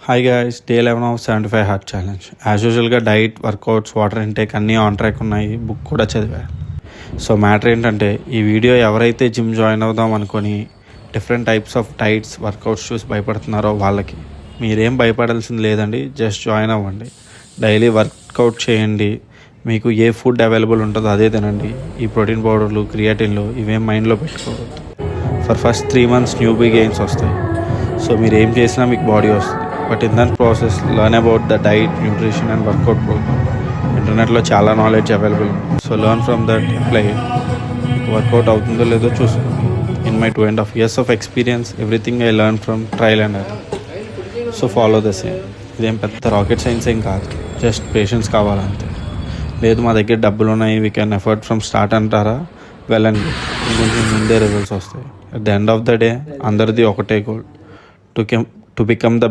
Hi guys, day 11 of 75 heart challenge. As యూజువల్గా diet, workouts, water intake అన్నీ on track ఉన్నాయి. Book కూడా చదివా. సో మ్యాటర్ ఏంటంటే, ఈ వీడియో ఎవరైతే జిమ్ జాయిన్ అవుదాం అనుకొని different types of diets, workouts చూసి భయపడుతున్నారో వాళ్ళకి మీరేం భయపడాల్సింది లేదండి. జస్ట్ జాయిన్ అవ్వండి. డైలీ వర్కౌట్ చేయండి. మీకు ఏ ఫుడ్ అవైలబుల్ ఉంటుందో అదే తినండి. ఈ ప్రోటీన్ పౌడర్లు, క్రియాటిన్లు ఇవేం మైండ్లో పెట్టుకోవద్దు. ఫస్ట్ 3 months న్యూబీ గెయిన్స్ వస్తాయి. సో మీరు ఏం చేసినా మీకు బాడీ వస్తుంది. But in that process learn about the diet, nutrition and workout program. ఇంటర్నెట్లో చాలా నాలెడ్జ్ అవైలబుల్ ఉంది. So learn from that, apply. మీకు వర్కౌట్ అవుతుందో లేదో చూసుకోండి. In my 2.5 years of experience, everything I learn from trial and error. So follow the same. ఇదేం పెద్ద rocket science ఏం కాదు. Just patience కావాలంతే. లేదు మా దగ్గర డబ్బులు ఉన్నాయి, we can effort from start అంటారా, వెల్ అండ్ గుడ్. కొంచెం ముందే రిజల్ట్స్ వస్తాయి. At the end of the day అందరిది ఒకటే గోల్, టు బికమ్ ద